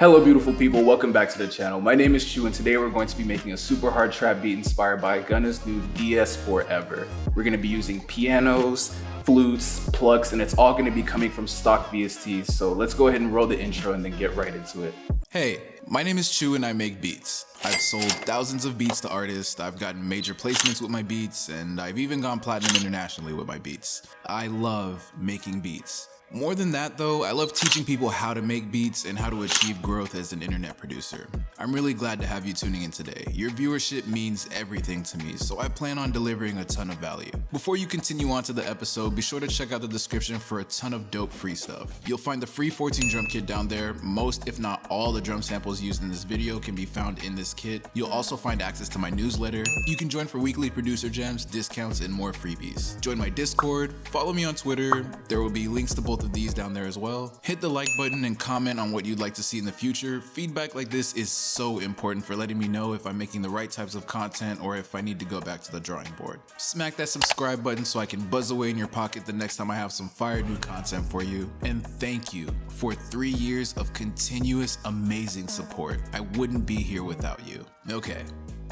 Hello beautiful people, welcome back to the channel. My name is Chu and today we're going to be making a super hard trap beat inspired by Gunna's new DS4EVER. We're going to be using pianos, flutes, plucks, and it's all going to be coming from stock VSTs. So let's go ahead and roll the intro and then get right into it. Hey, my name is Chu and I make beats. I've sold thousands of beats to artists, I've gotten major placements with my beats, and I've even gone platinum internationally with my beats. I love making beats. More than that though, I love teaching people how to make beats and how to achieve growth as an internet producer. I'm really glad to have you tuning in today. Your viewership means everything to me, so I plan on delivering a ton of value. Before you continue on to the episode, be sure to check out the description for a ton of dope free stuff. You'll find the free 14 drum kit down there. Most, if not all, the drum samples used in this video can be found in this kit. You'll also find access to my newsletter. You can join for weekly producer gems, discounts, and more freebies. Join my Discord, follow me on Twitter. There will be links to both of these down there as well. Hit the like button and comment on what you'd like to see in the future. Feedback like this is so important for letting me know if I'm making the right types of content or if I need to go back to the drawing board. Smack that subscribe button so I can buzz away in your pocket the next time I have some fire new content for you. And thank you for 3 years of continuous amazing support. I wouldn't be here without you. Okay,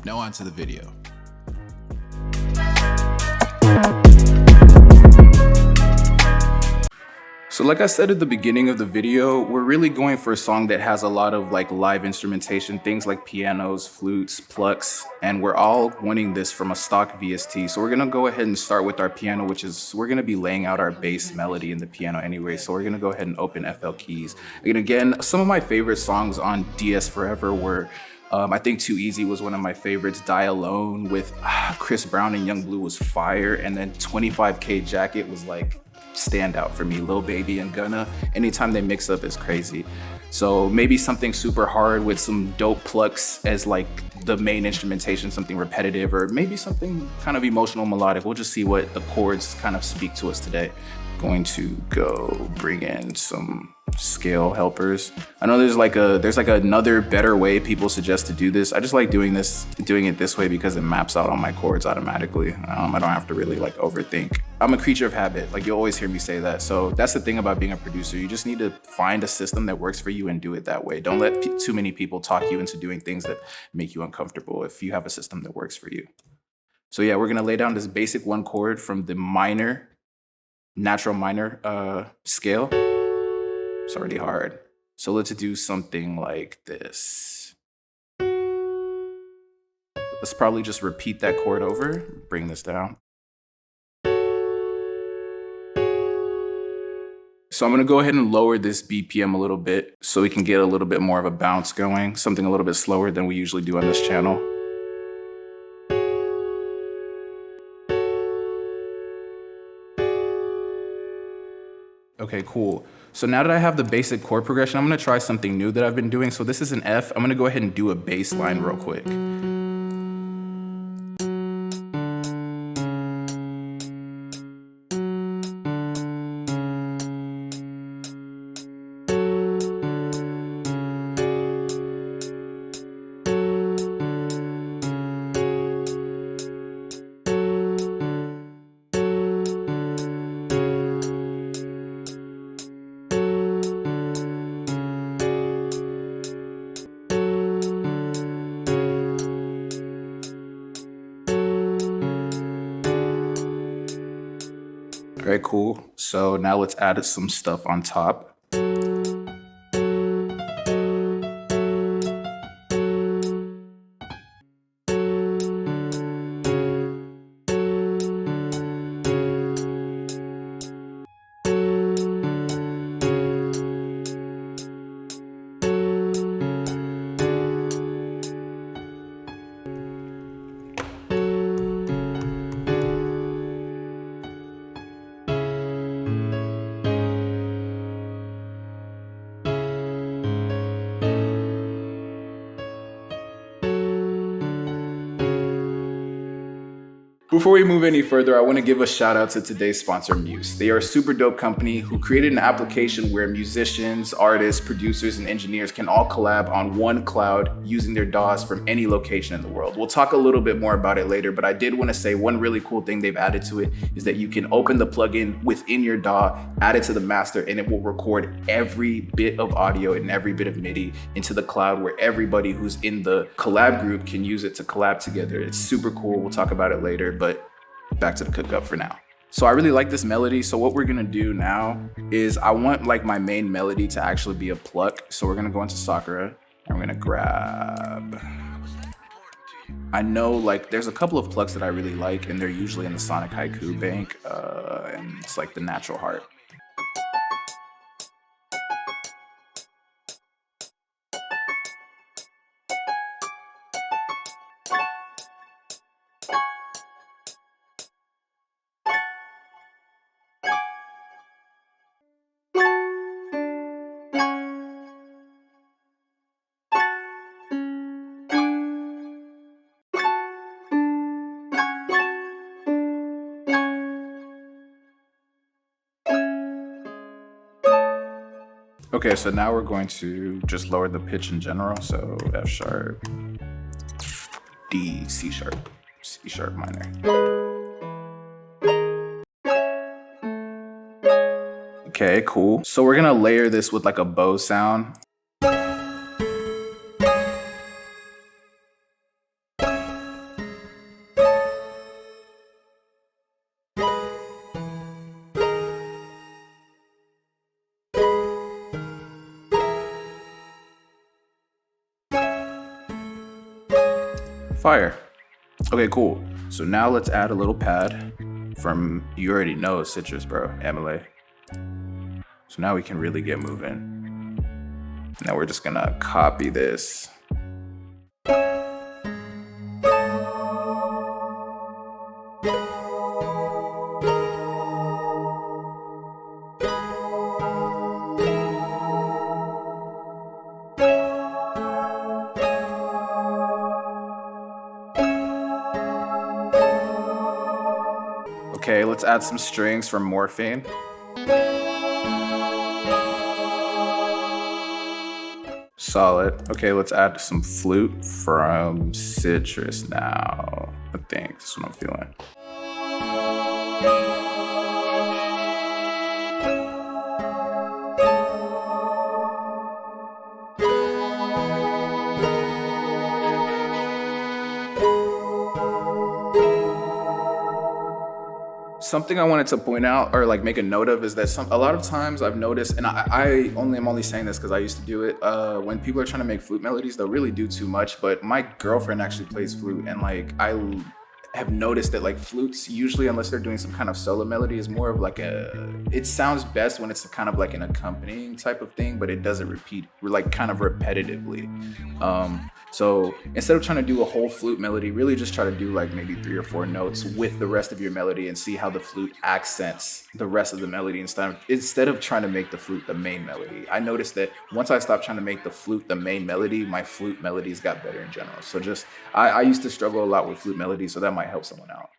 now on to the video. So like I said at the beginning of the video, we're really going for a song that has a lot of like live instrumentation, things like pianos, flutes, plucks, and we're all wanting this from a stock VST. So we're gonna go ahead and start with our piano, which is, we're gonna be laying out our bass melody in the piano anyway. So we're gonna go ahead and open FL keys. And again, some of my favorite songs on DS4EVER were, I think Too Easy was one of my favorites. Die Alone with Chris Brown and Young Blue was fire. And then 25K Jacket was like, standout for me. Lil Baby and Gunna, anytime they mix up is crazy. So maybe something super hard with some dope plucks as like the main instrumentation, something repetitive, or maybe something kind of emotional, melodic. We'll just see what the chords kind of speak to us today. Going to go bring in some scale helpers. I know there's like another better way people suggest to do this. I just like doing it this way because it maps out on my chords automatically. I don't have to really like overthink. I'm a creature of habit. Like, you'll always hear me say that. So that's the thing about being a producer. You just need to find a system that works for you and do it that way. Don't let too many people talk you into doing things that make you uncomfortable if you have a system that works for you. So yeah, we're gonna lay down this basic 1 chord from the natural minor scale. It's already hard. So let's do something like this. Let's probably just repeat that chord over, bring this down. So I'm gonna go ahead and lower this BPM a little bit so we can get a little bit more of a bounce going, something a little bit slower than we usually do on this channel. Okay, cool. So now that I have the basic chord progression, I'm gonna try something new that I've been doing. So this is an F. I'm gonna go ahead and do a bass line real quick. Very cool. So now let's add some stuff on top. Before we move any further, I want to give a shout out to today's sponsor, Muse. They are a super dope company who created an application where musicians, artists, producers, and engineers can all collab on one cloud using their DAWs from any location in the world. We'll talk a little bit more about it later, but I did want to say one really cool thing they've added to it is that you can open the plugin within your DAW, add it to the master, and it will record every bit of audio and every bit of MIDI into the cloud where everybody who's in the collab group can use it to collab together. It's super cool. We'll talk about it later. But back to the cookup for now. So I really like this melody. So what we're gonna do now is I want like my main melody to actually be a pluck. So we're gonna go into Sakura and we're gonna grab, I know like there's a couple of plucks that I really like and they're usually in the Sonic Haiku bank and it's like the Natural Heart. Okay, so now we're going to just lower the pitch in general. So F sharp, D, C sharp, C sharp minor. Okay, cool. So we're gonna layer this with like a bow sound. Fire. Okay, cool. So now let's add a little pad from, you already know, sytrus, bro, amyleigh. So now we can really get moving. Now we're just gonna copy this. Okay, let's add some strings from Morphine. Solid. Okay, let's add some flute from Sytrus now. I think that's what I'm feeling. Something I wanted to point out or like make a note of is that a lot of times I've noticed, and I'm only saying this because I used to do it, when people are trying to make flute melodies, they'll really do too much. But my girlfriend actually plays flute, and like I have noticed that like flutes usually, unless they're doing some kind of solo melody, is more of like it sounds best when it's kind of like an accompanying type of thing, but it doesn't repeat like kind of repetitively. So instead of trying to do a whole flute melody, really just try to do like maybe 3 or 4 notes with the rest of your melody and see how the flute accents the rest of the melody instead of trying to make the flute the main melody. I noticed that once I stopped trying to make the flute the main melody, my flute melodies got better in general. So just, I used to struggle a lot with flute melodies, so that might help someone out.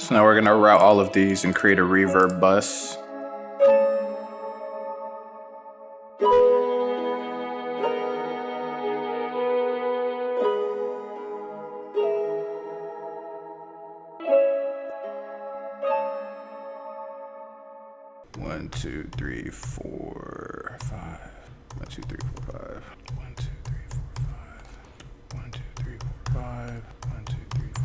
So now we're gonna route all of these and create a reverb bus. 2, 3, 4, 5. 1, 2, 3, 4, 5. 1, 2, 3, 4, 5. 1, 2, 3, 4, 5. 1, 2, 3, 4,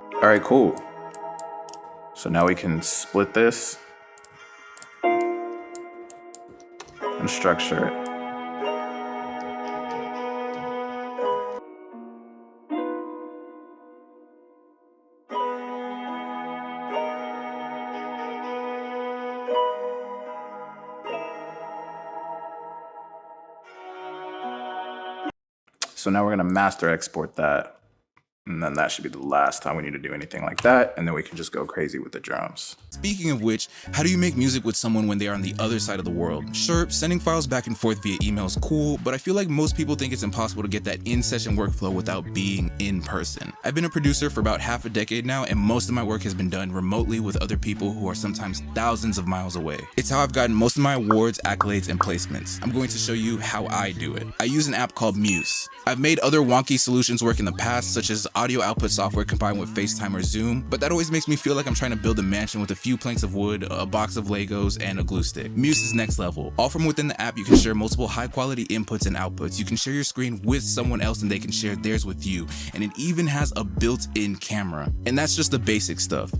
5. All right, cool. So now we can split this and structure it. So now we're gonna master export that. And then that should be the last time we need to do anything like that. And then we can just go crazy with the drums. Speaking of which, how do you make music with someone when they are on the other side of the world? Sure, sending files back and forth via email is cool, but I feel like most people think it's impossible to get that in-session workflow without being in person. I've been a producer for about half a decade now, and most of my work has been done remotely with other people who are sometimes thousands of miles away. It's how I've gotten most of my awards, accolades, and placements. I'm going to show you how I do it. I use an app called Muse. I've made other wonky solutions work in the past, such as audio output software combined with FaceTime or Zoom, but that always makes me feel like I'm trying to build a mansion with a few planks of wood, a box of Legos, and a glue stick. Muse is next level. All from within the app, you can share multiple high-quality inputs and outputs. You can share your screen with someone else and they can share theirs with you, and it even has a built-in camera. And that's just the basic stuff.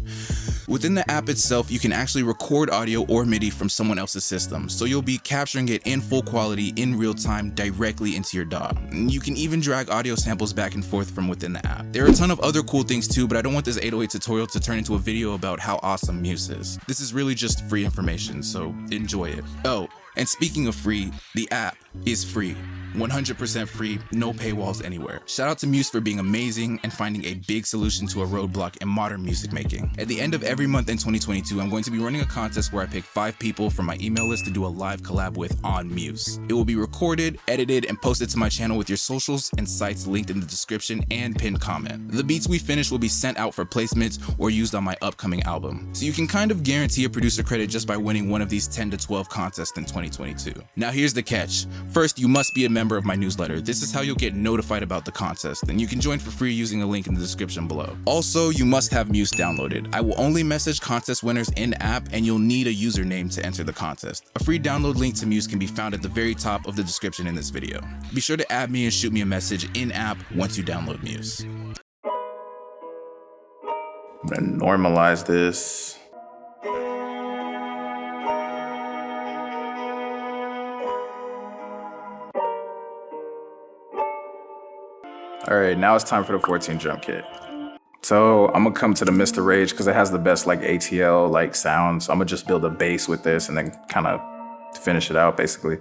Within the app itself, you can actually record audio or MIDI from someone else's system, so you'll be capturing it in full quality in real time directly into your DAW. You can even drag audio samples back and forth from within the app. There are a ton of other cool things too, but I don't want this 808 tutorial to turn into a video about how awesome Muse is. This is really just free information, so enjoy it. Oh, and speaking of free, the app is free. 100% free, no paywalls anywhere. Shout out to Muse for being amazing and finding a big solution to a roadblock in modern music making. At the end of every month in 2022, I'm going to be running a contest where I pick 5 people from my email list to do a live collab with on Muse. It will be recorded, edited, and posted to my channel with your socials and sites linked in the description and pinned comment. The beats we finish will be sent out for placements or used on my upcoming album. So you can kind of guarantee a producer credit just by winning one of these 10 to 12 contests in 2022. Now here's the catch. First, you must be a member of my newsletter. This is how you'll get notified about the contest, and you can join for free using a link in the description below. Also, you must have Muse downloaded. I will only message contest winners in app, and you'll need a username to enter the contest. A free download link to Muse can be found at the very top of the description in this video. Be sure to add me and shoot me a message in app once you download Muse. I'm gonna normalize this. All right, now it's time for the 14 drum kit. So I'm gonna come to the Mr. Rage because it has the best like ATL like sounds. So I'm gonna just build a bass with this and then kind of finish it out basically.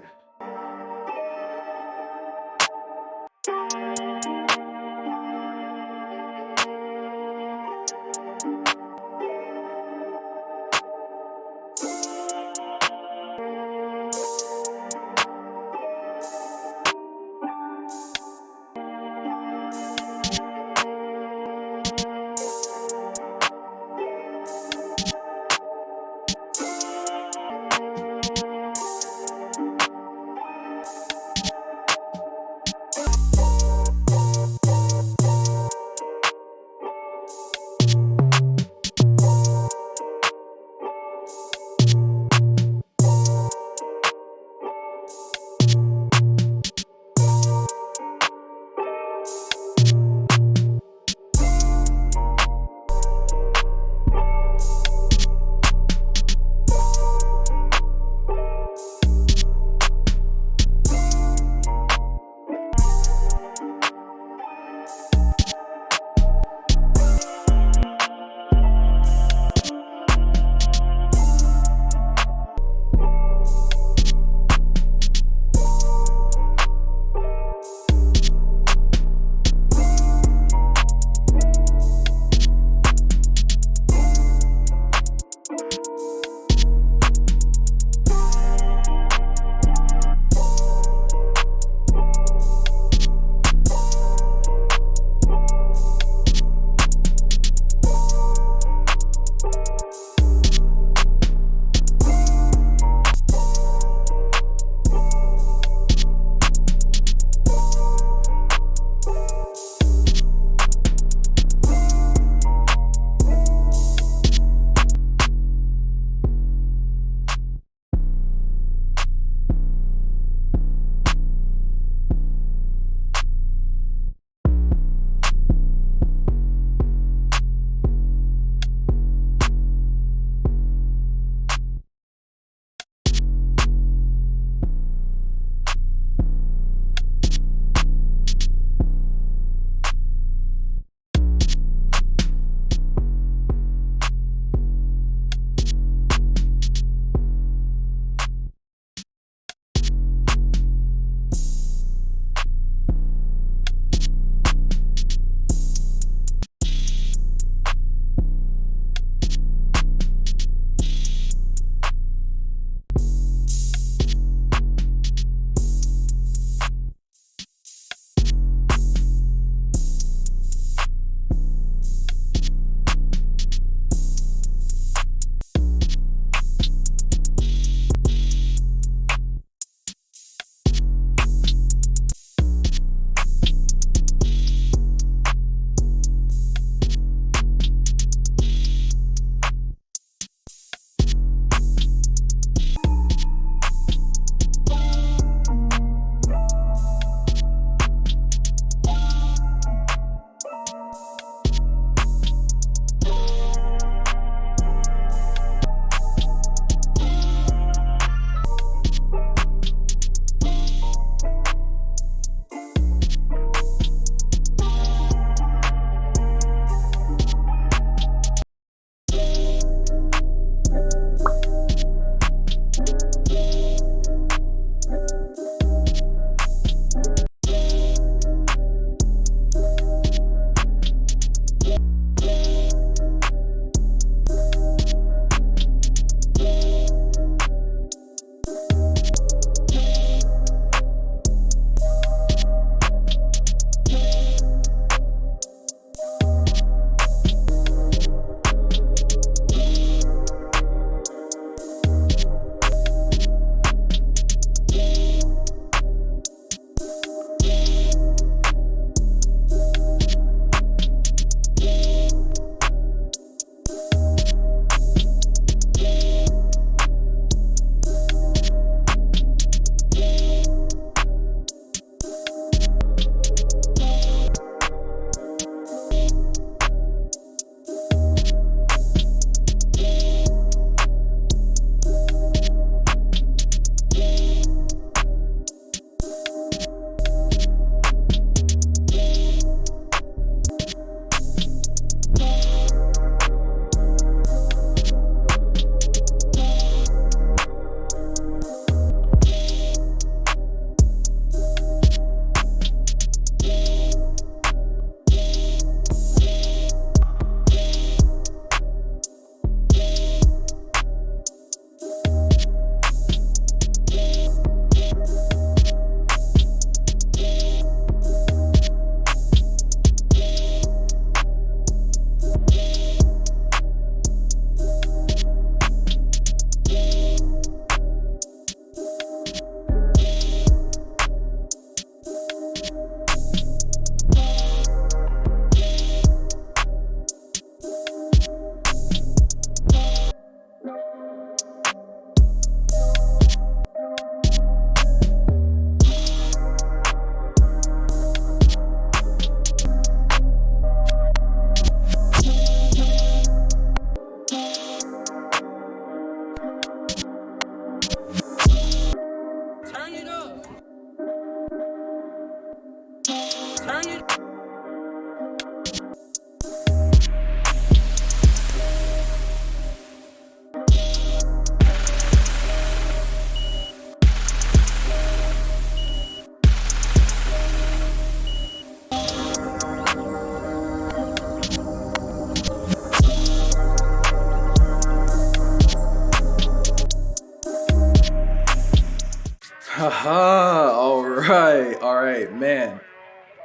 Haha, all right, man.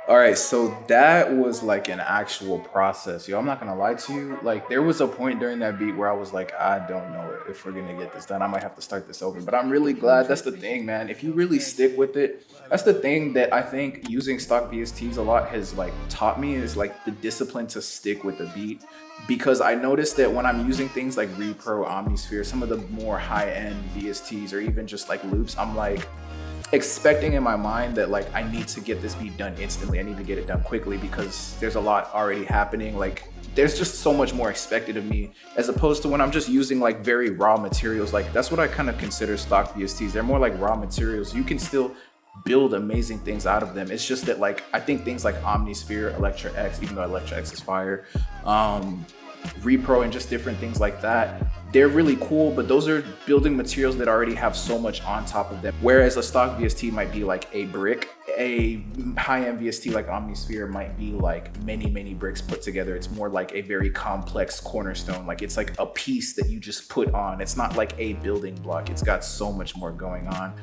All right, so that was like an actual process. Yo, I'm not gonna lie to you. Like, there was a point during that beat where I was like, I don't know if we're gonna get this done. I might have to start this over. But I'm really glad. That's the thing, man. If you really stick with it, that's the thing that I think using stock VSTs a lot has like taught me is like the discipline to stick with the beat. Because I noticed that when I'm using things like Repro, Omnisphere, some of the more high-end VSTs, or even just like loops, I'm like expecting in my mind that like I need to get this beat done instantly. I need to get it done quickly because there's a lot already happening. Like, there's just so much more expected of me, as opposed to when I'm just using like very raw materials. Like, that's what I kind of consider stock VSTs. They're more like raw materials. You can still build amazing things out of them. It's just that like I think things like Omnisphere, Electra X, even though Electra X is fire, Repro and just different things like that, they're really cool, but those are building materials that already have so much on top of them. Whereas a stock VST might be like a brick, a high-end VST like Omnisphere might be like many bricks put together. It's more like a very complex cornerstone. Like, it's like a piece that you just put on. It's not like a building block. It's got so much more going on.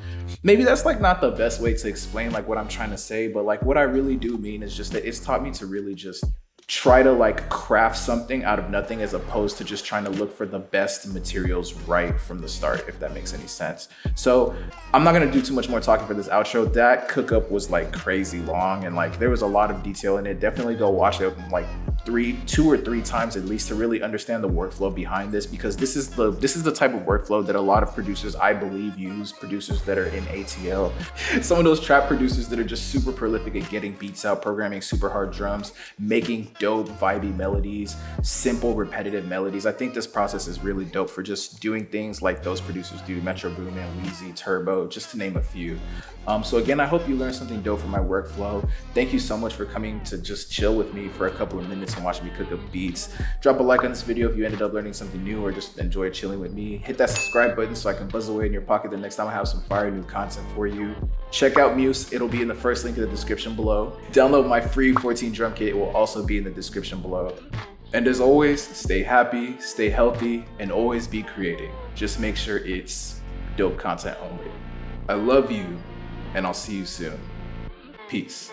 Maybe that's like not the best way to explain like what I'm trying to say, but like what I really do mean is just that it's taught me to really just try to like craft something out of nothing, as opposed to just trying to look for the best materials right from the start, if that makes any sense. So I'm not gonna do too much more talking for this outro. That cook-up was like crazy long, and like there was a lot of detail in it. Definitely go watch it like two or three times at least to really understand the workflow behind this, because this is the type of workflow that a lot of producers, I believe, use. Producers that are in ATL, some of those trap producers that are just super prolific at getting beats out, programming super hard drums, making dope vibey melodies, simple repetitive melodies. I think this process is really dope for just doing things like those producers do, Metro Boomin, Wheezy, Turbo, just to name a few. So again, I hope you learned something dope from my workflow. Thank you so much for coming to just chill with me for a couple of minutes and watch me cook up beats. Drop a like on this video if you ended up learning something new or just enjoyed chilling with me. Hit that subscribe button so I can buzz away in your pocket the next time I have some fire new content for you. Check out Muse, it'll be in the first link in the description below. Download my free 14 drum kit, it will also be in the description below. And as always, stay happy, stay healthy, and always be creating. Just make sure it's dope content only. I love you, and I'll see you soon. Peace.